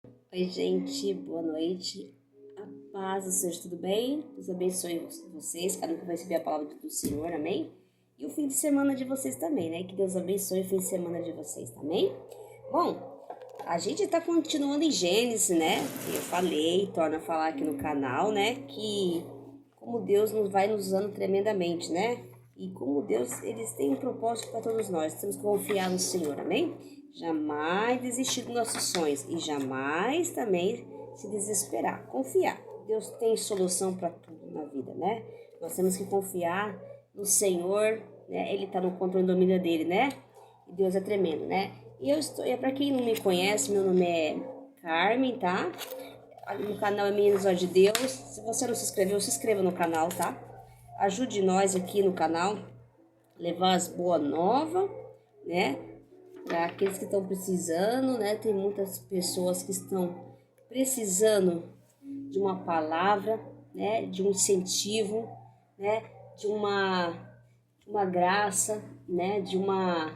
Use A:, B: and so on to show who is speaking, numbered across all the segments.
A: Oi, gente, boa noite. A paz do Senhor, tudo bem? Deus abençoe vocês, cada um que vai receber a palavra do Senhor, amém? E o fim de semana de vocês também, né? Que Deus abençoe o fim de semana de vocês, também. Bom, a gente tá continuando em Gênesis, né? Eu falei, torno a falar aqui no canal, né? Que como Deus nos vai nos usando tremendamente, né? E como Deus, eles têm um propósito para todos nós. Temos que confiar no Senhor, amém? Jamais desistir dos nossos sonhos e jamais também se desesperar. Confiar. Deus tem solução para tudo na vida, né? Nós temos que confiar no Senhor, né? Ele está no controle do domínio dele, né? E Deus é tremendo, né? E eu estou, para quem não me conhece, meu nome é Carmen, tá? No canal é Meninos de Deus. Se você não se inscreveu, se inscreva no canal, tá? Ajude nós aqui no canal, levar as boas novas, né? Para aqueles que estão precisando, né? Tem muitas pessoas que estão precisando de uma palavra, né? De um incentivo, né? De uma graça, né? De uma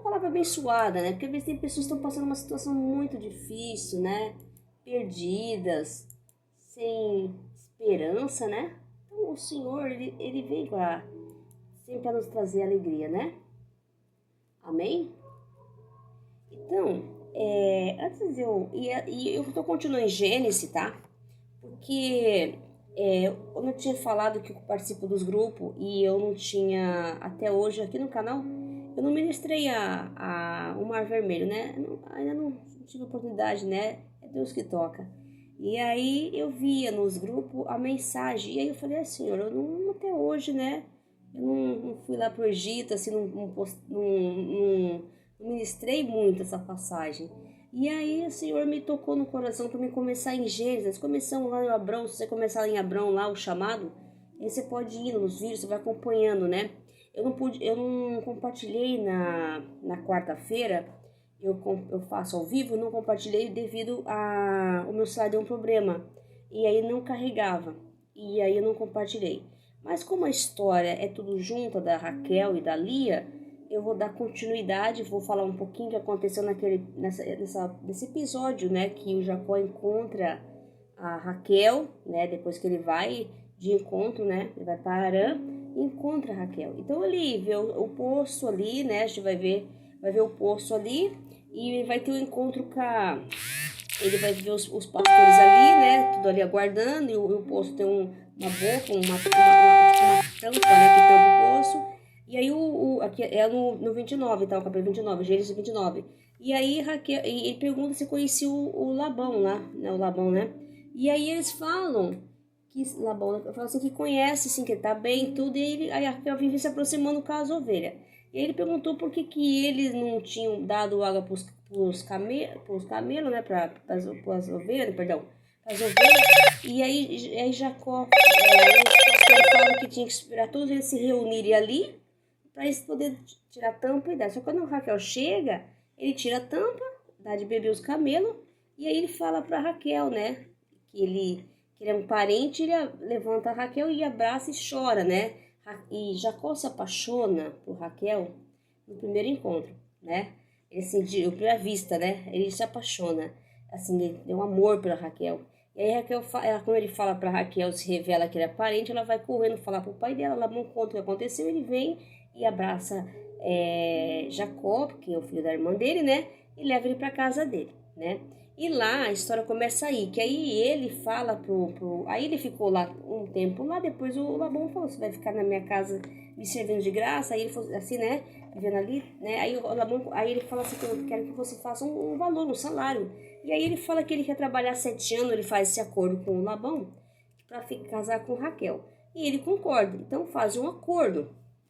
A: palavra abençoada, né? Porque às vezes tem pessoas que estão passando uma situação muito difícil, né? Perdidas, sem esperança, né? Então o Senhor, ele vem sempre para nos trazer alegria, né? Amém? Então, antes eu estou continuando em Gênesis, tá? Porque eu não tinha falado que eu participo dos grupos e eu não tinha, até hoje aqui no canal, eu não ministrei o Mar Vermelho, né? Ainda não tive oportunidade, né? É Deus que toca. E aí eu via nos grupos a mensagem, e aí eu falei assim, Senhor, eu não até hoje, né? Eu não fui lá pro Egito, assim, não ministrei muito essa passagem. E aí o Senhor me tocou no coração para me começar em Gênesis. Começamos lá em Abrão, se você começar lá em Abrão, lá o chamado, aí você pode ir nos vídeos, você vai acompanhando, né? Eu não compartilhei na quarta-feira, eu faço ao vivo, não compartilhei devido o meu celular deu um problema. E aí não carregava. E aí eu não compartilhei. Mas como a história é tudo junto da Raquel e da Lia, eu vou dar continuidade, vou falar um pouquinho o que aconteceu nesse episódio, né, que o Jacó encontra a Raquel, né, depois que ele vai de encontro, né, ele vai para Arã e encontra a Raquel. Então ele vê o poço ali, né, a gente vai ver o poço ali e vai ter um encontro com ele vai ver os pastores ali, né? Tudo ali aguardando. E o poço tem uma boca, uma tampa, né? Que tampa o poço. E aí, aqui é no 29, tá? O capítulo 29, Gênesis 29. E aí, Raquel, e ele pergunta se conhecia o Labão lá, né? O Labão, né? E aí eles falam que Labão fala assim que conhece, assim, que ele tá bem, tudo. E aí a Raquel vive se aproximando com as ovelhas. E ele perguntou por que eles não tinham dado água para os camelos, né? Para as ovelhas, perdão. Para as ovelhas. E aí Jacó, ele fala que tinha que esperar todos eles se reunirem ali para eles poderem tirar a tampa e dar. Só que quando o Raquel chega, ele tira a tampa, dá de beber os camelos. E aí ele fala para Raquel, né? Que ele é um parente, ele levanta a Raquel e abraça e chora, né? E Jacó se apaixona por Raquel no primeiro encontro, né? Ele sentiu, pela vista, né? Ele se apaixona, assim, ele tem um amor pela Raquel. E aí Raquel, quando ele fala para Raquel, se revela que ele é parente, ela vai correndo falar pro pai dela, ela não conta o que aconteceu, ele vem e abraça Jacó, que é o filho da irmã dele, né? E leva ele para casa dele, né? E lá a história começa aí, que aí ele fala aí ele ficou lá um tempo lá, depois o Labão falou, você vai ficar na minha casa me servindo de graça, aí ele falou assim, né, vivendo ali, né, aí o Labão, aí ele fala assim, que eu quero que você faça um valor, um salário, e aí ele fala que ele quer trabalhar 7 anos, ele faz esse acordo com o Labão, para casar com Raquel, e ele concorda, então faz um acordo,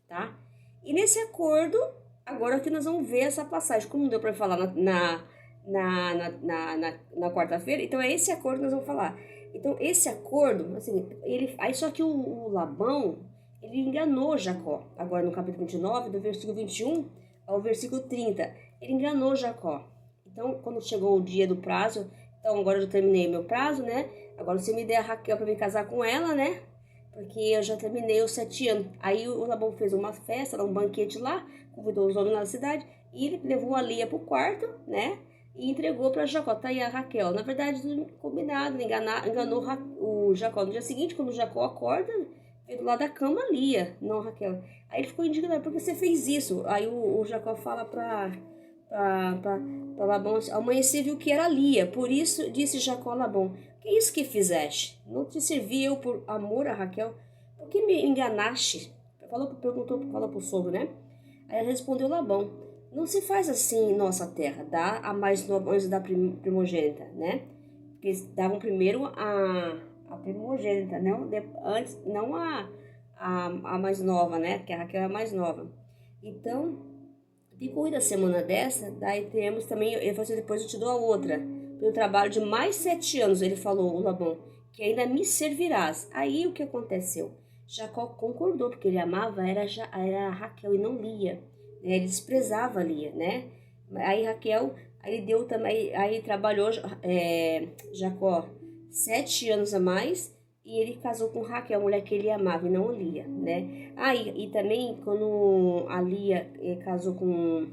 A: tá, e nesse acordo, agora que nós vamos ver essa passagem, como deu para falar na quarta-feira. Então é esse acordo que nós vamos falar. Então esse acordo, assim, aí só que o Labão, ele enganou Jacó. Agora no capítulo 29, do versículo 21 ao versículo 30, ele enganou Jacó. Então quando chegou o dia do prazo, então agora eu já terminei meu prazo, né? Agora você me der a Raquel para me casar com ela, né? Porque eu já terminei os 7 anos. Aí o Labão fez uma festa, um banquete lá, convidou os homens lá da cidade, e ele levou a Lia pro quarto, né? e entregou para Jacó. Tá aí a Raquel. Na verdade, combinado, enganou o Jacó. No dia seguinte, quando o Jacó acorda, veio do lado da cama Lia, não Raquel. Aí ele ficou indignado, por que você fez isso? Aí o Jacó fala para Labão, amanhecer viu que era Lia, por isso disse Jacó a Labão, que é isso que fizeste? Não te servi eu por amor a Raquel? Por que me enganaste? Falou pro sogro, né? Aí respondeu Labão, não se faz assim em nossa terra, dá a mais nova antes da primogênita, né? Porque eles davam primeiro a primogênita, não, antes, não a mais nova, né? Porque a Raquel é a mais nova. Então, depois da semana dessa, daí temos também, ele falou assim, depois eu te dou a outra. Pelo trabalho de mais 7 anos, ele falou, o Labão, que ainda me servirás. Aí o que aconteceu? Jacó concordou, porque ele amava, era a Raquel e não Lia. Né? Ele desprezava Lia, né? Aí Raquel, aí ele deu também, aí trabalhou Jacó 7 anos a mais, e ele casou com Raquel, a mulher que ele amava, e não Lia, né? E também, quando a Lia casou com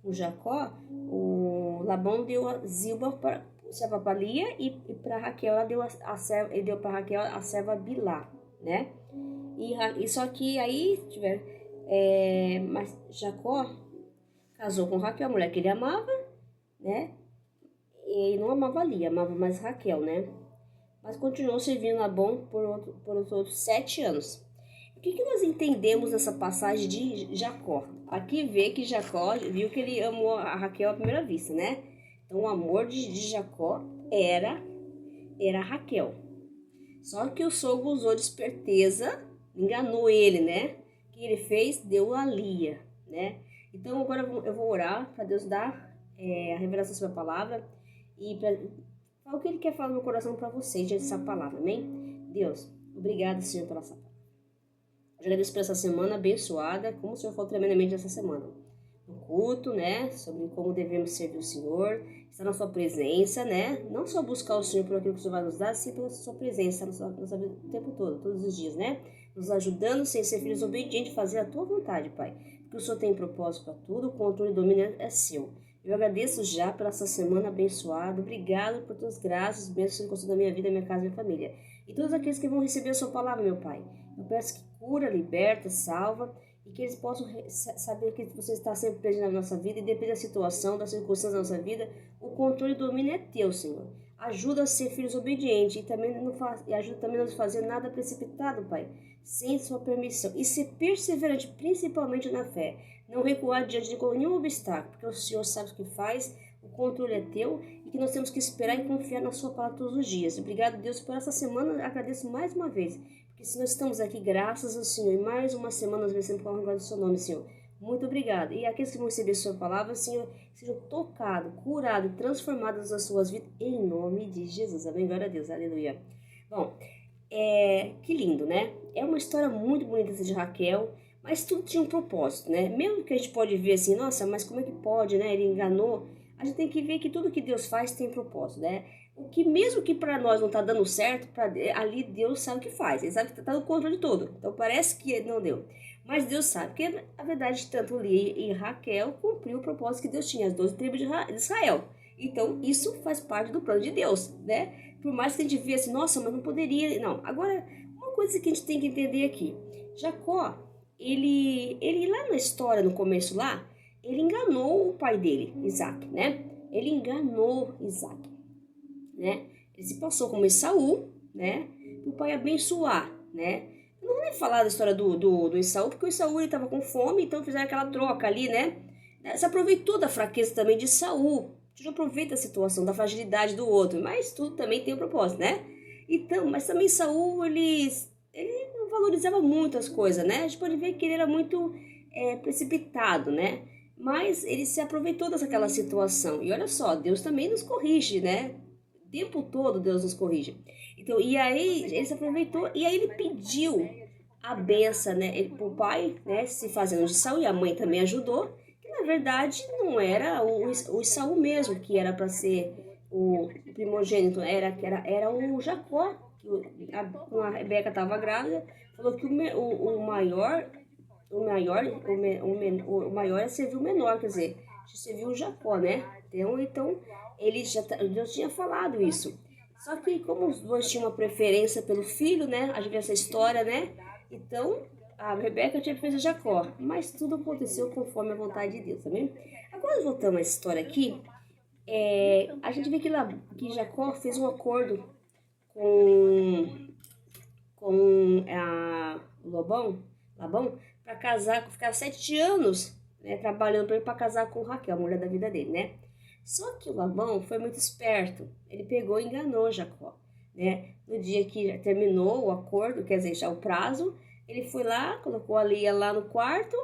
A: Jacó, o Labão deu a Zilpa para Lia, e para Raquel, ele deu para Raquel a serva Bilá, né? E só que aí, mas Jacó casou com Raquel, a mulher que ele amava, né? E não amava Lia, amava mais Raquel, né? Mas continuou servindo Labão por outros 7 anos. O que nós entendemos nessa passagem de Jacó? Aqui vê que Jacó viu que ele amou a Raquel à primeira vista, né? Então o amor de Jacó era Raquel. Só que o sogro usou de esperteza, enganou ele, né? O que ele fez? Deu a Lia, né? Então agora eu vou orar para Deus dar a revelação sobre a palavra e para o que ele quer falar no meu coração para vocês diante dessa palavra, amém? Deus, obrigado, Senhor, pela essa palavra. Eu agradeço por essa semana abençoada, como o Senhor falou tremendamente essa semana. No culto, né, sobre como devemos servir o Senhor, estar na sua presença, né, não só buscar o Senhor por aquilo que o Senhor vai nos dar, sim pela sua presença, na nossa vida o tempo todo, todos os dias, né, nos ajudando sem ser filhos obedientes, fazer a tua vontade, Pai, porque o Senhor tem propósito para tudo, o controle e o domínio é seu. Eu agradeço já por essa semana abençoada, obrigado por tuas graças, bênçãos da minha vida, minha casa e minha família. E todos aqueles que vão receber a sua palavra, meu Pai, eu peço que cura, liberta, salva, e que eles possam saber que você está sempre presente na nossa vida, e depende da situação, das circunstâncias da nossa vida, o controle e o domínio é teu, Senhor. Ajuda a ser filhos obedientes, e ajuda também a não fazer nada precipitado, Pai, sem sua permissão, e ser perseverante, principalmente na fé. Não recuar diante de nenhum obstáculo, porque o Senhor sabe o que faz, o controle é teu, e que nós temos que esperar e confiar na sua palavra todos os dias. Obrigado, Deus, por essa semana, agradeço mais uma vez, porque se nós estamos aqui, graças ao Senhor, e mais uma semana nós vencemos com a glória do seu nome, Senhor. Muito obrigado. E aqueles que vão receber a sua palavra, Senhor, sejam tocados, curados, transformados nas suas vidas, em nome de Jesus. Amém? Glória a Deus. Aleluia. Bom, que lindo, né? É uma história muito bonita essa de Raquel, mas tudo tinha um propósito, né? Mesmo que a gente pode ver assim, nossa, mas como é que pode, né? Ele enganou. A gente tem que ver que tudo que Deus faz tem propósito, né? O que mesmo que para nós não tá dando certo, ali Deus sabe o que faz. Ele sabe que tá no controle de tudo. Então parece que não deu. Mas Deus sabe, porque a verdade, tanto Lia e Raquel cumpriu o propósito que Deus tinha, as 12 tribos de Israel. Então isso faz parte do plano de Deus, né? Por mais que a gente vê assim, nossa, mas não poderia. Não, agora, uma coisa que a gente tem que entender aqui. Jacó, ele lá na história, no começo lá, ele enganou o pai dele, Isaac, né? Ele enganou Isaac, né? Ele se passou como Esaú, né? Para o pai abençoar, né? Eu não vou nem falar da história do Esaú, porque o Esaú estava com fome, então fizeram aquela troca ali, né? Se aproveitou da fraqueza também de Esaú. A gente aproveita a situação da fragilidade do outro, mas tudo também tem um propósito, né? Então, mas também Esaú, ele não valorizava muito as coisas, né? A gente pode ver que ele era muito precipitado, né? Mas ele se aproveitou daquela situação. E olha só, Deus também nos corrige, né? O tempo todo Deus nos corrige. Então, e aí ele se aproveitou e aí ele pediu a benção, né? O pai, né, se fazendo de Saul, e a mãe também ajudou, que na verdade não era o Saul mesmo que era para ser o primogênito, era o Jacó, que quando a Rebeca estava grávida, falou que o maior ia servir o menor, quer dizer, serviu o Jacó, né? Então ele Deus tinha falado isso. Só que como os dois tinham uma preferência pelo filho, né? A gente vê essa história, né? Então a Rebeca tinha feito Jacó, mas tudo aconteceu conforme a vontade de Deus, tá vendo? Agora voltando à história aqui, a gente vê que Jacó fez um acordo com, Labão, para casar, ficar 7 anos, né, trabalhando para casar com Raquel, a mulher da vida dele, né? Só que o Labão foi muito esperto, ele pegou e enganou Jacó, né? No dia que terminou o acordo, quer dizer, já o prazo, ele foi lá, colocou a Lia lá no quarto,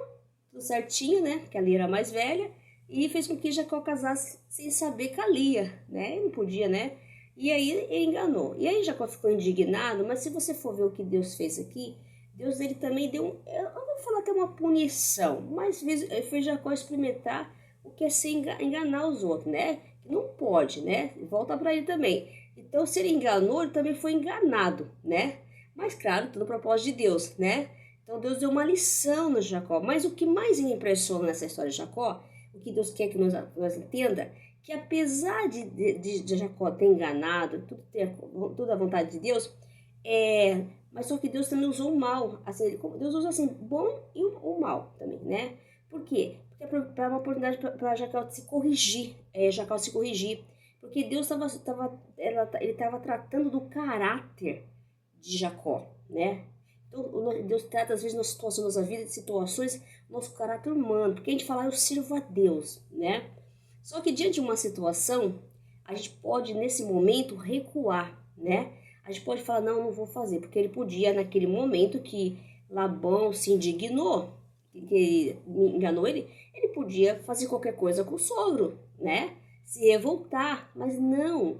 A: tudo certinho, né? Que a Lia era mais velha, e fez com que Jacó casasse sem saber com a Lia, né? Ele não podia, né? E aí ele enganou. E aí Jacó ficou indignado, mas se você for ver o que Deus fez aqui, Deus ele também deu, eu não vou falar até uma punição, mas fez Jacó experimentar o que é ser enganar os outros, né? Não pode, né? Volta para ele também. Então, se ele enganou, ele também foi enganado, né? Mas, claro, tudo no propósito de Deus, né? Então, Deus deu uma lição no Jacó. Mas o que mais me impressiona nessa história de Jacó, o que Deus quer que nós entenda, que apesar de Jacó ter enganado, tudo à vontade de Deus, mas só que Deus também usou o mal. Assim, Deus usa assim, bom e o mal também, né? Por quê? Porque é uma oportunidade para Jacó se corrigir. Jacó se corrigir. Porque Deus ele estava tratando do caráter de Jacó, né? Então, Deus trata, às vezes, nas situações da nossa vida, de situações, nosso caráter humano. Porque a gente fala, eu sirvo a Deus, né? Só que diante de uma situação, a gente pode, nesse momento, recuar, né? A gente pode falar, não vou fazer. Porque ele podia, naquele momento que Labão se indignou, que enganou ele podia fazer qualquer coisa com o sogro, né? Se revoltar, mas não.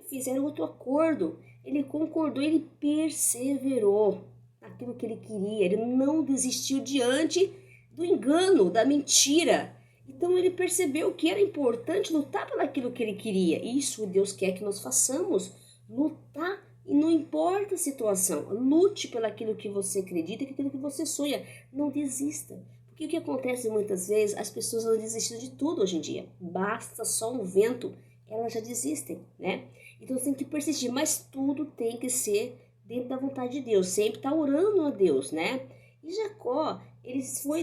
A: Fizeram outro acordo. Ele concordou, ele perseverou naquilo que ele queria. Ele não desistiu diante do engano, da mentira. Então ele percebeu que era importante lutar por aquilo que ele queria. Isso Deus quer que nós façamos. Lutar, e não importa a situação. Lute por aquilo que você acredita, por aquilo que você sonha. Não desista. Porque o que acontece muitas vezes, as pessoas não desistem de tudo hoje em dia. Basta só um vento, elas já desistem, né? Então você tem que persistir, mas tudo tem que ser dentro da vontade de Deus. Sempre tá orando a Deus, né? E Jacó,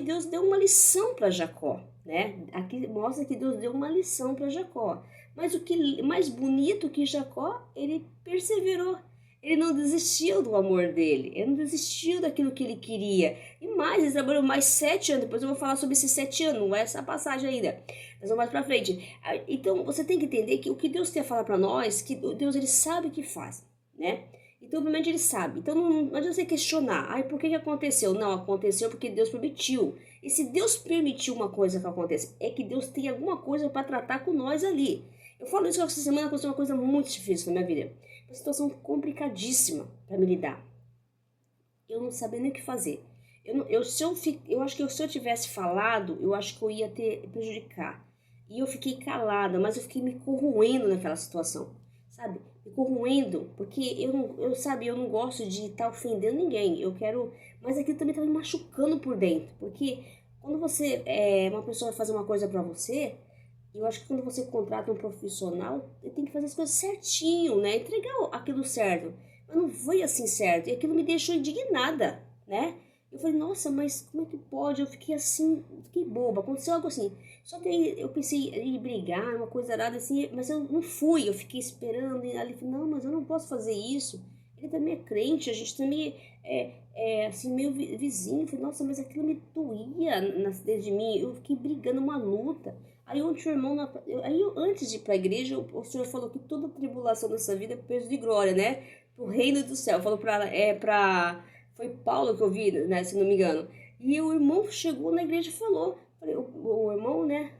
A: Deus deu uma lição para Jacó, né? Aqui mostra que Deus deu uma lição para Jacó. Mas o que mais bonito que Jacó, ele perseverou. Ele não desistiu do amor dele, ele não desistiu daquilo que ele queria. E mais, ele trabalhou mais 7 anos, depois eu vou falar sobre esses 7 anos, não é essa passagem ainda. Nós vamos mais pra frente. Então, você tem que entender que o que Deus quer falar para nós, que Deus ele sabe o que faz, né? Então, obviamente, ele sabe. Então, não adianta você questionar. Por que aconteceu? Não, aconteceu porque Deus permitiu. E se Deus permitiu uma coisa que aconteça, é que Deus tem alguma coisa para tratar com nós ali. Eu falo isso que essa semana aconteceu uma coisa muito difícil na minha vida. Uma situação complicadíssima para me lidar. Eu não sabia nem o que fazer. Eu acho que se eu tivesse falado, eu acho que eu ia prejudicar. E eu fiquei calada, mas eu fiquei me corroendo naquela situação, sabe? Me corroendo, porque eu não gosto de estar ofendendo ninguém. Mas aquilo também tá me machucando por dentro, porque quando uma pessoa vai fazer uma coisa para você, eu acho que quando você contrata um profissional, ele tem que fazer as coisas certinho, né? Entregar aquilo certo. Mas não foi assim certo. E aquilo me deixou indignada, né? Eu falei, nossa, mas como é que pode? Eu fiquei assim, fiquei boba. Aconteceu algo assim. Só que aí eu pensei em brigar, uma coisa errada assim, mas eu não fui. Eu fiquei esperando. E ali falei, não, mas eu não posso fazer isso. Ele também é crente, a gente também assim, meio vizinho. Eu falei, nossa, mas aquilo me doía dentro de mim. Eu fiquei brigando, uma luta. Aí ontem o irmão, antes de ir para a igreja, o Senhor falou que toda tribulação dessa vida é peso de glória, né? Pro reino do céu. Falou foi Paulo que eu vi, né? Se não me engano. E o irmão chegou na igreja e falou. Falei, o irmão, né?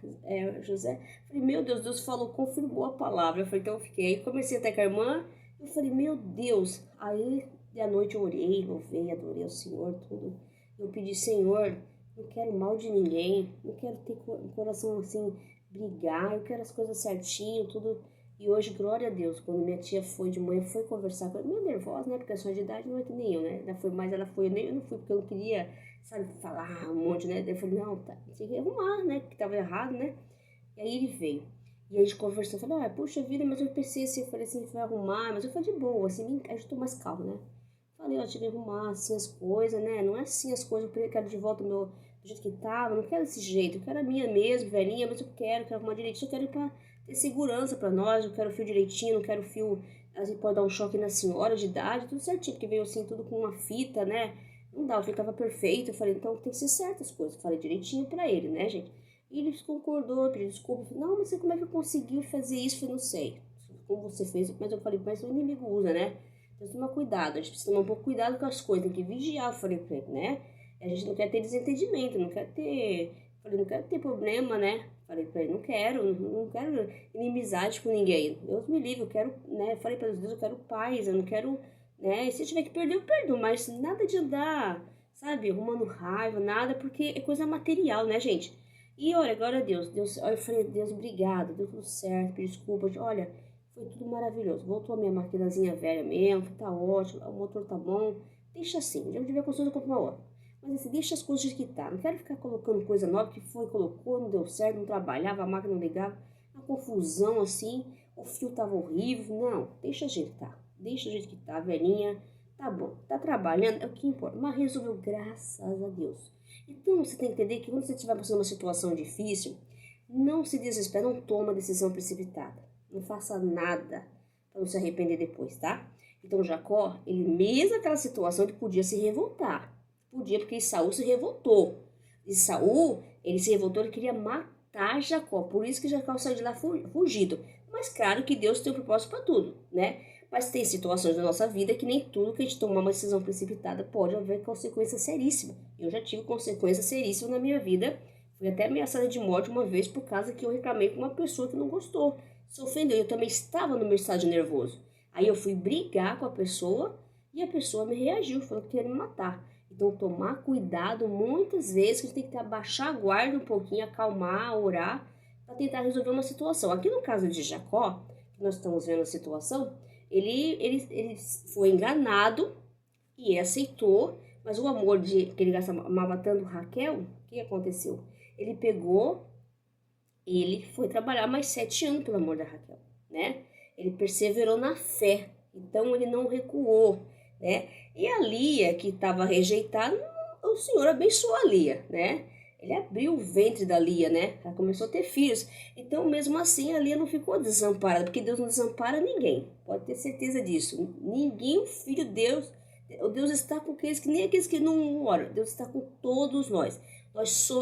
A: José. Falei, meu Deus falou, confirmou a palavra. Eu falei, então eu fiquei. Aí comecei até com a irmã. Eu falei, meu Deus. Aí, à noite eu orei, louvei, adorei ao Senhor, tudo. Eu pedi, Senhor, não quero mal de ninguém, não quero ter coração assim, brigar, eu quero as coisas certinho, tudo. E hoje, glória a Deus, quando minha tia foi de manhã, foi conversar com ela, meio nervosa, né, porque a sua de idade não é que nem eu, né, ela foi, eu não fui porque eu não queria, sabe, falar um monte, né, daí eu falei, não, tá, tinha que arrumar, né, que tava errado, né, e aí ele veio. E a gente conversou, eu falei, puxa vida, mas eu pensei assim, eu falei assim, foi arrumar, mas eu falei de boa, assim, a gente tô mais calmo, né? Falei, tive que arrumar assim as coisas, né? Não é assim as coisas, eu quero de volta do jeito que tava, não quero desse jeito, eu quero a minha mesmo, velhinha, mas eu quero arrumar direitinho, eu quero ir pra ter segurança pra nós, eu quero o fio direitinho, não quero o fio, assim, pode dar um choque na senhora de idade, tudo certinho, porque veio assim, tudo com uma fita, né? Não dá, o fio tava perfeito, eu falei, então tem que ser certas coisas, eu falei direitinho pra ele, né, gente? E ele concordou, pediu desculpa, eu falei, não, mas como é que eu consegui fazer isso? Eu não sei, como você fez, mas eu falei, mas o inimigo usa, né? Então, tomar cuidado, a gente precisa tomar um pouco cuidado com as coisas, tem que vigiar, eu falei pra ele, né? A gente não quer ter desentendimento, não quer ter, falei, não quero ter problema, né? Falei pra ele, não quero inimizade com ninguém. Deus me livre, eu quero, né? Falei pra Deus, eu quero paz, eu não quero, né? E se eu tiver que perder, eu perdo, mas nada de andar, sabe, arrumando raiva, nada, porque é coisa material, né, gente? E olha, agora Deus, olha, eu falei, Deus, obrigado, deu tudo certo, desculpa, olha, foi tudo maravilhoso. Voltou a minha maquinazinha velha mesmo, tá ótimo, o motor tá bom. Deixa assim, já tiver construído, eu compro uma outra. Mas assim, deixa as coisas que tá. Não quero ficar colocando coisa nova que foi, colocou, não deu certo, não trabalhava, a máquina não ligava. Uma confusão assim, o fio tava horrível. Não, deixa a gente tá. Deixa a gente que tá, velhinha. Tá bom, tá trabalhando, é o que importa. Mas resolveu, graças a Deus. Então você tem que entender que quando você estiver passando uma situação difícil, não se desespere, não toma decisão precipitada. Não faça nada para não se arrepender depois, tá? Então Jacó, ele mesmo naquela situação, ele podia se revoltar. Podia, porque Saul se revoltou. E Saul, ele se revoltou, ele queria matar Jacó. Por isso que Jacó saiu de lá fugido. Mas claro que Deus tem um propósito para tudo, né? Mas tem situações da nossa vida que nem tudo que a gente tomar uma decisão precipitada pode haver consequência seríssima. Eu já tive consequência seríssima na minha vida. Fui até ameaçada de morte uma vez por causa que eu reclamei com uma pessoa que não gostou. Se ofendeu. Eu também estava no meu estágio nervoso. Aí eu fui brigar com a pessoa e a pessoa me reagiu, falou que queria me matar. Então tomar cuidado muitas vezes, que a gente tem que abaixar a guarda um pouquinho, acalmar, orar, para tentar resolver uma situação. Aqui no caso de Jacó, que nós estamos vendo a situação, ele foi enganado e aceitou, mas o amor que ele amava tanto Raquel, o que aconteceu? Ele pegou, ele foi trabalhar mais 7 anos pelo amor da Raquel, né? Ele perseverou na fé, então ele não recuou, né? E a Lia, que estava rejeitada, o Senhor abençoou a Lia, né? Ele abriu o ventre da Lia, né? Ela começou a ter filhos. Então, mesmo assim, a Lia não ficou desamparada, porque Deus não desampara ninguém. Pode ter certeza disso. Ninguém, o filho de Deus, o Deus está com aqueles que nem aqueles que não oram. Deus está com todos nós.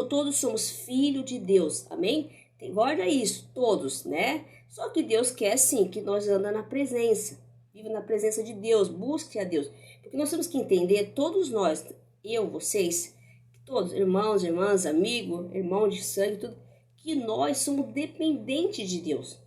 A: Todos somos filhos de Deus, amém? Guarda isso, todos, né? Só que Deus quer, sim, que nós andamos na presença. Viva na presença de Deus, busque a Deus. Porque nós temos que entender, todos nós, eu, vocês, todos, irmãos, irmãs, amigos, irmão de sangue, tudo, que nós somos dependentes de Deus,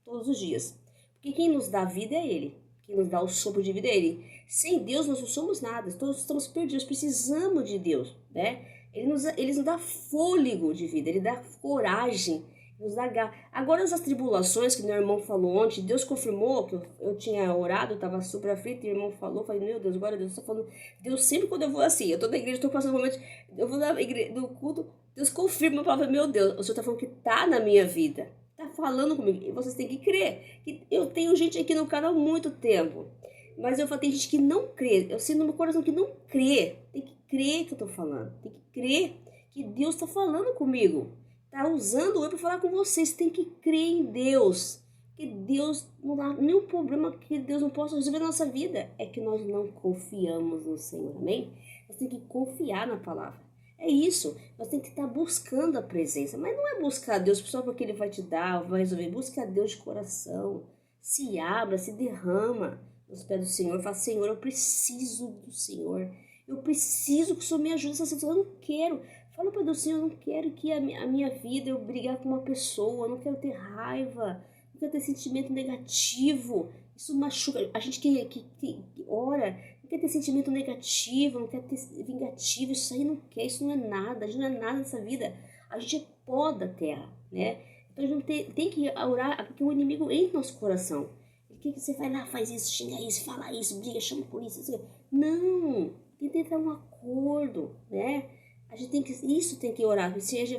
A: todos os dias. Porque quem nos dá a vida é Ele, quem nos dá o sopro de vida é Ele. Sem Deus nós não somos nada, todos estamos perdidos, precisamos de Deus, né? Ele nos dá fôlego de vida, Ele dá coragem, nos dá garra. Agora as tribulações que meu irmão falou ontem, Deus confirmou que eu tinha orado, eu estava super aflito, e o irmão falou, falei, meu Deus, agora Deus está falando. Deus sempre quando eu vou assim, eu estou na igreja, estou passando um momento, eu vou na igreja, no culto, Deus confirma a palavra, meu Deus, o Senhor está falando que está na minha vida, está falando comigo, e vocês têm que crer. Eu tenho gente aqui no canal há muito tempo, mas eu falo, tem gente que não crê, eu sinto no meu coração que não crê, tem que crer que eu estou falando, tem que crer que Deus está falando comigo. Tá usando eu para falar com vocês. Tem que crer em Deus. Que Deus não dá nenhum problema que Deus não possa resolver na nossa vida. É que nós não confiamos no Senhor, amém? Nós temos que confiar na palavra. É isso. Nós temos que estar buscando a presença. Mas não é buscar Deus só porque Ele vai te dar, vai resolver. Busca a Deus de coração. Se abra, se derrama nos pés do Senhor. Fala, Senhor, eu preciso do Senhor. Eu preciso que o Senhor me ajude nessa situação. Eu não quero. Fala para Deus, Senhor, eu não quero que a minha vida eu brigar com uma pessoa, eu não quero ter raiva, não quero ter sentimento negativo. Isso machuca. A gente que ora, não quer ter sentimento negativo, não quer ter vingativo, isso aí não quer, isso não é nada, a gente não é nada nessa vida. A gente é pó da terra, né? Então a gente tem que orar, porque o inimigo entra no nosso coração. O que você vai lá, faz isso, xinga isso, fala isso, briga, chama a polícia. Isso. Não, tem que entrar um acordo, né? A gente tem que, isso tem que orar. Às vezes,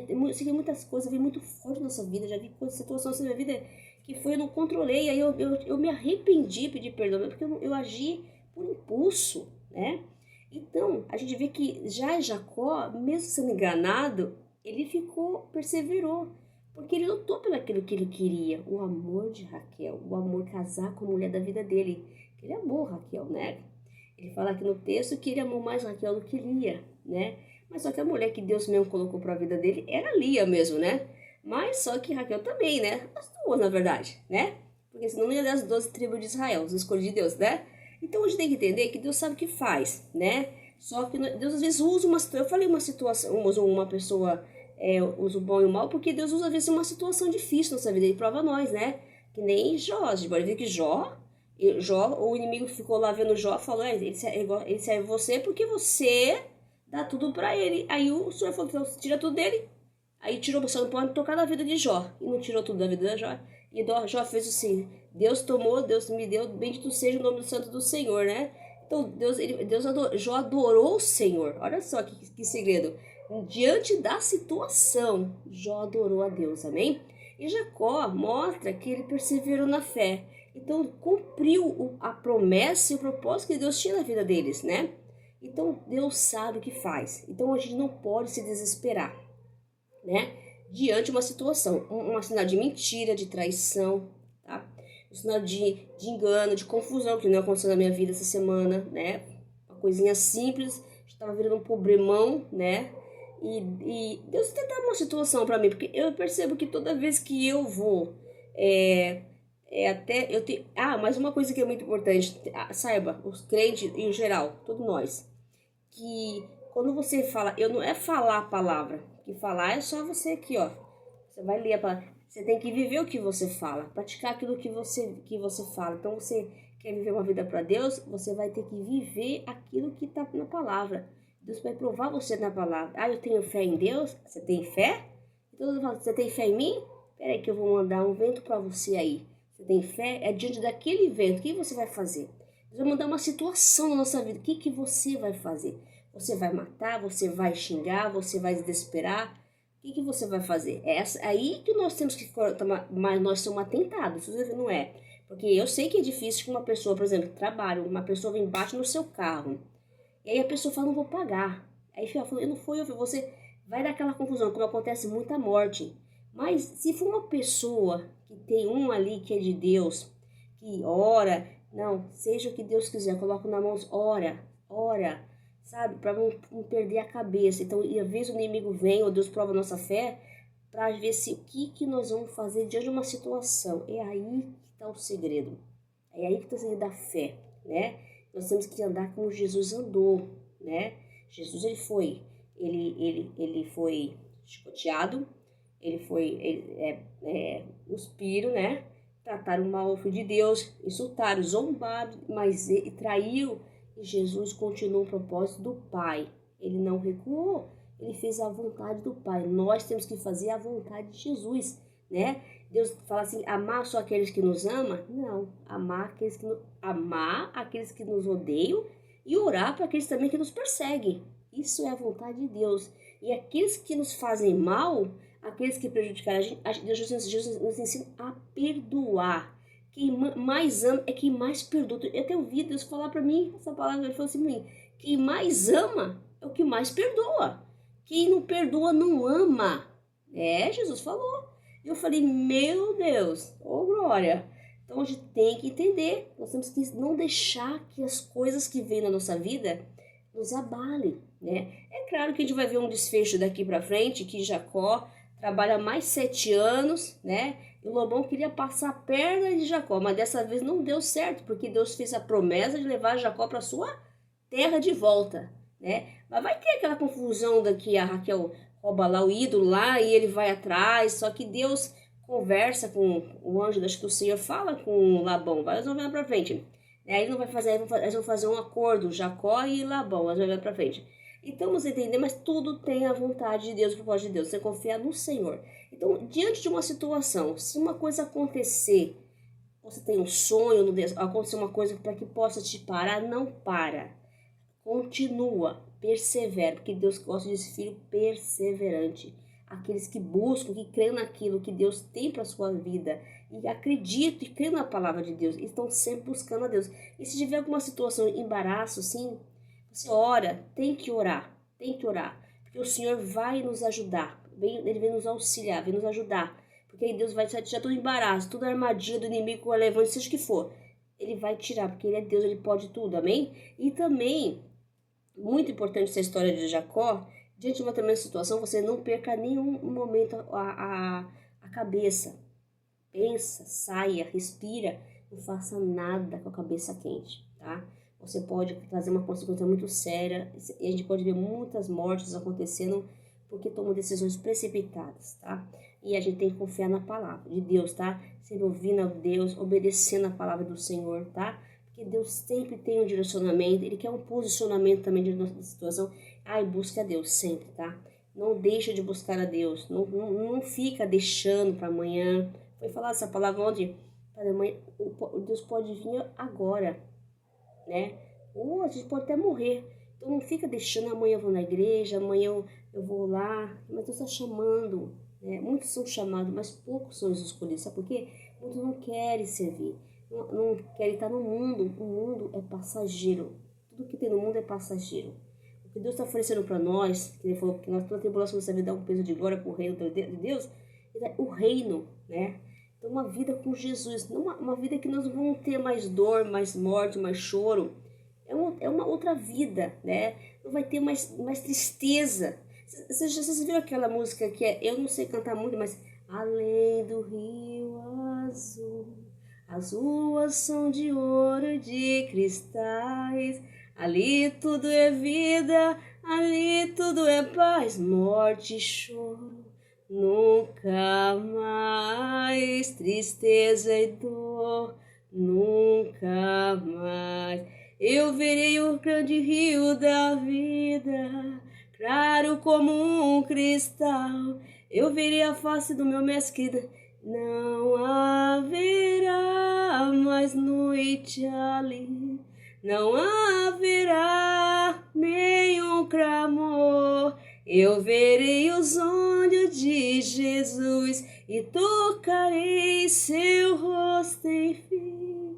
A: eu sei que muitas coisas vêm muito forte na nossa vida. Já vi situações na minha vida que foi, eu não controlei. Aí eu me arrependi, pedi perdão, porque eu agi por impulso, né? Então, a gente vê que já Jacó, mesmo sendo enganado, ele perseverou. Porque ele lutou pelo aquilo que ele queria. O amor de Raquel, o amor casar com a mulher da vida dele. Ele amou Raquel, né? Ele fala aqui no texto que ele amou mais Raquel do que Lia, né? Mas só que a mulher que Deus mesmo colocou para a vida dele era Lia mesmo, né? Mas só que Raquel também, né? As duas, na verdade, né? Porque senão não ia dar as 12 tribos de Israel, os escolhidos de Deus, né? Então a gente tem que entender que Deus sabe o que faz, né? Só que Deus às vezes usa uma situação. Eu falei uma situação, uma pessoa usa o bom e o mal, porque Deus usa às vezes uma situação difícil na nossa vida. Ele prova nós, né? Que nem Jó. A gente pode ver que Jó, o inimigo ficou lá vendo Jó, falou: ele serve você porque você dá tudo pra ele. Aí o Senhor falou: então, tira tudo dele. Aí tirou, você não pode tocar na vida de Jó. E não tirou tudo da vida de Jó. E Jó fez assim: Deus tomou, Deus me deu, bendito seja o nome do santo do Senhor, né? Então Jó adorou o Senhor. Olha só que segredo. Diante da situação, Jó adorou a Deus, amém? E Jacó mostra que ele perseverou na fé. Então cumpriu a promessa e o propósito que Deus tinha na vida deles, né? Então Deus sabe o que faz. Então a gente não pode se desesperar, né? Diante de uma situação, uma sinal de mentira, de traição, tá? Um sinal de engano, de confusão, que não aconteceu na minha vida essa semana, né? Uma coisinha simples, estava virando um problemão, né? E Deus tentar uma situação para mim, porque eu percebo que toda vez que eu vou, até eu tenho. Ah, mas uma coisa que é muito importante, saiba, os crentes em geral, todos nós, que quando você fala, eu não é falar a palavra, que falar é só você aqui, ó. Você vai ler a palavra. Você tem que viver o que você fala, praticar aquilo que você fala. Então, você quer viver uma vida para Deus, você vai ter que viver aquilo que está na palavra. Deus vai provar você na palavra. Ah, eu tenho fé em Deus. Você tem fé? Então, você tem fé em mim? Peraí que eu vou mandar um vento para você aí. Você tem fé? É diante daquele vento. O que você vai fazer? Deus vai mandar uma situação na nossa vida. O que você vai fazer? Você vai matar? Você vai xingar? Você vai desesperar? O que você vai fazer? É aí que nós temos que tomar, mas nós somos atentados, não é? Porque eu sei que é difícil que uma pessoa, por exemplo, trabalha, uma pessoa vem bate no seu carro, e aí a pessoa fala: não vou pagar. Aí fica falando: eu não fui, você vai dar aquela confusão, como acontece muita morte. Mas se for uma pessoa que tem um ali que é de Deus, que ora, não, seja o que Deus quiser, coloca na mão, ora, sabe, para não perder a cabeça. Então, e às vezes o inimigo vem, ou Deus prova a nossa fé, para ver se o que nós vamos fazer diante de uma situação. É aí que está o segredo. É aí que está o segredo da fé, né? Nós temos que andar como Jesus andou, né? Jesus, ele foi chicoteado, ele foi cuspiram, né? Trataram mal o Filho de Deus, insultaram, zombaram, mas ele traiu. E Jesus continuou o propósito do Pai. Ele não recuou, ele fez a vontade do Pai. Nós temos que fazer a vontade de Jesus, né? Deus fala assim: amar só aqueles que nos amam? Não, amar aqueles que nos odeiam e orar para aqueles também que nos perseguem. Isso é a vontade de Deus. E aqueles que nos fazem mal, aqueles que prejudicaram a gente, Jesus nos ensina a perdoar. Quem mais ama é quem mais perdoa. Eu tenho ouvido Deus falar para mim essa palavra. Ele falou assim para mim: quem mais ama é o que mais perdoa. Quem não perdoa não ama. Jesus falou. Eu falei: meu Deus, ô glória. Então a gente tem que entender. Nós temos que não deixar que as coisas que vêm na nossa vida nos abalem, né? É claro que a gente vai ver um desfecho daqui para frente, que Jacó trabalha mais 7 anos, né? E o lobão queria passar a perna de Jacó, mas dessa vez não deu certo, porque Deus fez a promessa de levar Jacó para sua terra de volta, né? Mas vai ter aquela confusão daqui, a Raquel rouba lá o ídolo lá e ele vai atrás, só que Deus conversa com o anjo do Senhor, fala com Labão, vai resolver para frente. Aí não vai fazer, eles vão fazer um acordo, Jacó e Labão, eles vão ver para frente. Então você entender, mas tudo tem a vontade de Deus, o propósito de Deus. Você confia no Senhor. Então, diante de uma situação, se uma coisa acontecer, você tem um sonho, acontecer uma coisa para que possa te parar, não para. Continua, persevera, porque Deus gosta desse filho perseverante. Aqueles que buscam, que creem naquilo que Deus tem para a sua vida e acreditam e creem na palavra de Deus, estão sempre buscando a Deus. E se tiver alguma situação, embaraço, assim, você ora, tem que orar, porque o Senhor vai nos ajudar, Ele vem nos auxiliar, vem nos ajudar, porque aí Deus vai tirar todo o embaraço, toda a armadilha do inimigo, o levante, seja o que for, Ele vai tirar, porque Ele é Deus, Ele pode tudo, amém? E também, muito importante essa história de Jacó, diante de uma tremenda situação, você não perca nenhum momento a cabeça. Pensa, saia, respira, não faça nada com a cabeça quente, tá? Você pode trazer uma consequência muito séria e a gente pode ver muitas mortes acontecendo porque tomam decisões precipitadas, tá? E a gente tem que confiar na palavra de Deus, tá? Sempre ouvindo a Deus, obedecendo a palavra do Senhor, tá? Porque Deus sempre tem um direcionamento, Ele quer um posicionamento também de nossa situação. Ai, busca a Deus sempre, tá? Não deixa de buscar a Deus, não fica deixando para amanhã. Foi falar essa palavra ontem, para amanhã, Deus pode vir agora, né? Ou a gente pode até morrer. Então não fica deixando, amanhã eu vou na igreja, amanhã eu vou lá. Mas Deus está chamando, né? Muitos são chamados, mas poucos são os escolhidos. Sabe por quê? Muitos não querem servir, não querem estar no mundo. O mundo é passageiro. Tudo que tem no mundo é passageiro. O que Deus está oferecendo para nós, que Ele falou que nós toda tribulação dessa vida dá um peso de glória para o reino de Deus, o reino, né? Então uma vida com Jesus, não uma vida que nós não vamos ter mais dor, mais morte, mais choro. É uma outra vida, né? Não vai ter mais tristeza. Vocês viram aquela música que é, eu não sei cantar muito, mas além do rio azul, as ruas são de ouro e de cristais. Ali tudo é vida, ali tudo é paz, morte e choro, nunca mais, tristeza e dor, nunca mais. Eu verei o grande rio da vida, claro como um cristal. Eu verei a face do meu mestre querido, não haverá mais noite ali. Não haverá nenhum clamor, eu verei os olhos de Jesus e tocarei seu rosto enfim.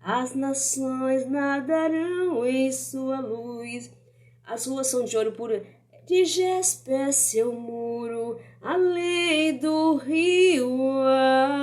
A: As nações nadarão em sua luz, as ruas são de ouro puro, de jaspe é seu muro, além do rio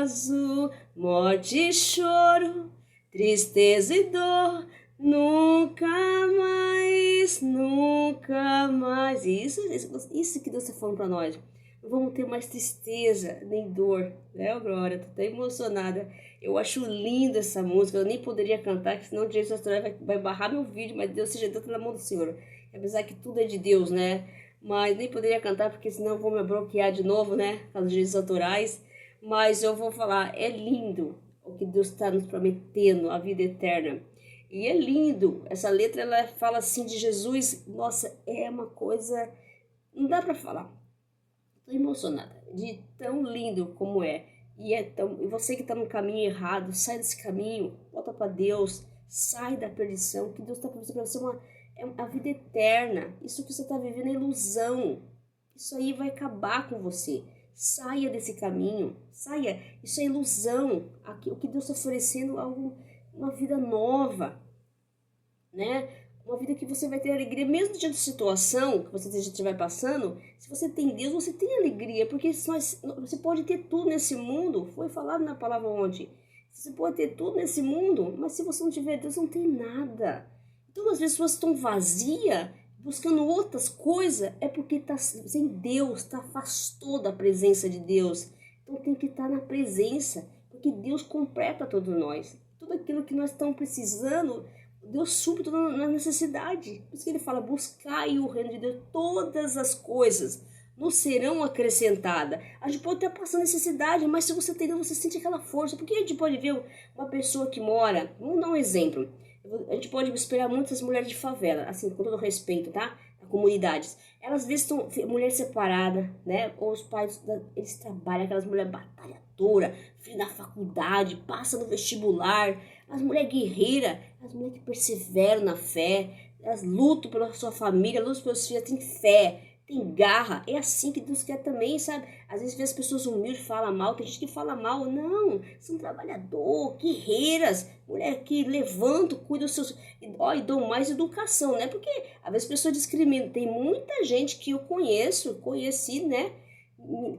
A: azul, morte e choro, tristeza e dor, nunca mais, nunca mais. Isso que Deus está falando para nós. Não vamos ter mais tristeza, nem dor, né, Glória? Tô até emocionada. Eu acho linda essa música. Eu nem poderia cantar, porque senão o direito autoral vai barrar meu vídeo, mas Deus seja Deus na mão do Senhor. Apesar que tudo é de Deus, né? Mas nem poderia cantar, porque senão eu vou me bloquear de novo, né? Com os direitos autorais. Mas eu vou falar, é lindo o que Deus está nos prometendo, a vida eterna. E é lindo, essa letra ela fala assim de Jesus, nossa, é uma coisa, não dá para falar. Estou emocionada de tão lindo como é. E você que está no caminho errado, sai desse caminho, volta para Deus, sai da perdição, que Deus está para você a vida eterna. Isso que você está vivendo é ilusão. Isso aí vai acabar com você. Saia desse caminho, saia. Isso é ilusão. O que Deus está oferecendo é uma vida nova, né? Uma vida que você vai ter alegria, mesmo diante da situação que você estiver passando. Se você tem Deus, você tem alegria, porque você pode ter tudo nesse mundo. Foi falado na palavra ontem. Você pode ter tudo nesse mundo, mas se você não tiver Deus, não tem nada. Então, às vezes, as pessoas estão vazias, buscando outras coisas, é porque está sem Deus, afastou da presença de Deus. Então, tem que estar na presença, porque Deus completa todos nós. Tudo aquilo que nós estamos precisando, Deus supre toda a necessidade. Por isso que ele fala, buscai o reino de Deus, todas as coisas nos serão acrescentadas. A gente pode estar passando necessidade, mas se você tem Deus, você sente aquela força. Porque a gente pode ver uma pessoa que mora, vamos dar um exemplo, a gente pode esperar muitas mulheres de favela, assim, com todo respeito, tá? Comunidades. Elas às vezes estão mulher separada, né? Ou os pais, eles trabalham, aquelas mulheres batalhadoras, filho da faculdade, passa no vestibular, as mulheres guerreiras, as mulheres que perseveram na fé, luto pela sua família, luto pelos seus filhos, tem fé, tem garra. É assim que Deus quer também, sabe? Às vezes vê as pessoas humildes falam mal, tem gente que fala mal. Não, são trabalhador, guerreiras, mulher que levantam, cuidam dos seus... Ó, e dão mais educação, né? Porque às vezes as pessoas discriminam. Tem muita gente que eu conheci, né?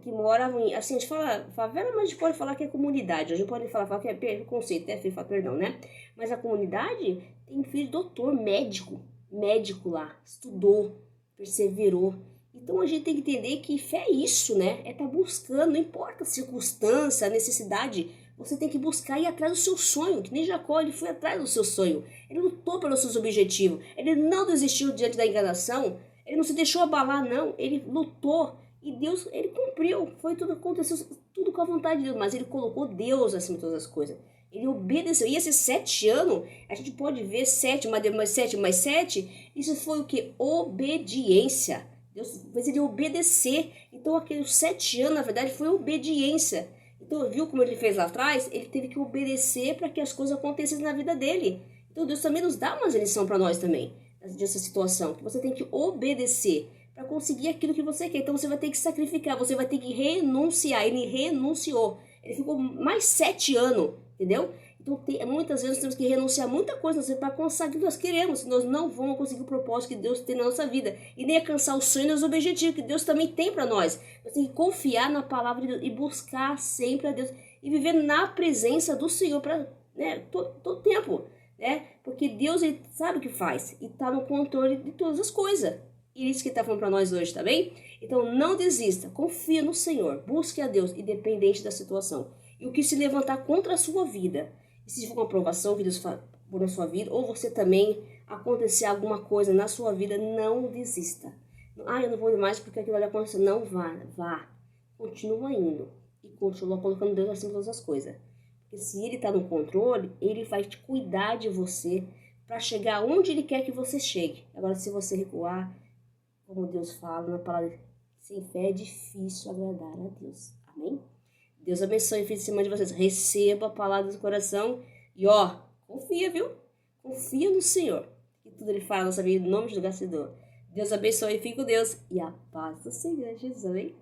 A: Que morava em, assim, a gente fala favela, mas a gente pode falar que é comunidade. A gente pode falar que é preconceito, perdão, né? Mas a comunidade tem filho de doutor, médico lá, estudou, perseverou. Então a gente tem que entender que fé é isso, né? É estar buscando, não importa a circunstância, a necessidade, você tem que buscar ir atrás do seu sonho, que nem Jacó, ele foi atrás do seu sonho. Ele lutou pelos seus objetivos, ele não desistiu diante da enganação, ele não se deixou abalar, não, ele lutou. E Deus, ele cumpriu, foi tudo, aconteceu tudo com a vontade de Deus, mas ele colocou Deus acima de todas as coisas. Ele obedeceu. E esses 7 anos, a gente pode ver 7 mais 7, isso foi o que? Obediência. Deus fez ele obedecer. Então aqueles 7 anos, na verdade, foi obediência. Então viu como ele fez lá atrás? Ele teve que obedecer para que as coisas acontecessem na vida dele. Então Deus também nos dá uma lição para nós também, dessa situação, que você tem que obedecer para conseguir aquilo que você quer. Então você vai ter que sacrificar, você vai ter que renunciar. Ele renunciou. Ele ficou mais 7 anos, entendeu? Então muitas vezes nós temos que renunciar a muita coisa para conseguir o que nós queremos. Nós não vamos conseguir o propósito que Deus tem na nossa vida. E nem alcançar os sonhos e os objetivos que Deus também tem para nós. Nós temos que confiar na palavra de Deus e buscar sempre a Deus. E viver na presença do Senhor para, né, todo tempo. Né? Porque Deus, ele sabe o que faz. E está no controle de todas as coisas. E isso que está falando para nós hoje, tá bem? Então não desista, confia no Senhor, busque a Deus, independente da situação. E o que se levantar contra a sua vida, e se for uma provação que Deus por na sua vida, ou você também acontecer alguma coisa na sua vida, não desista. Eu não vou mais porque aquilo ali aconteceu. Não vá. Continua indo e continua colocando Deus acima de todas as coisas. Porque se Ele está no controle, Ele vai te cuidar de você para chegar onde Ele quer que você chegue. Agora, se você recuar, como Deus fala na palavra, sem fé é difícil agradar a Deus. Amém? Deus abençoe e fique em cima de vocês. Receba a palavra do coração e confia, viu? Confia no Senhor. E tudo Ele fala na nossa vida, em nome de Deus. Deus abençoe e fique com Deus. E a paz do Senhor Jesus. Amém?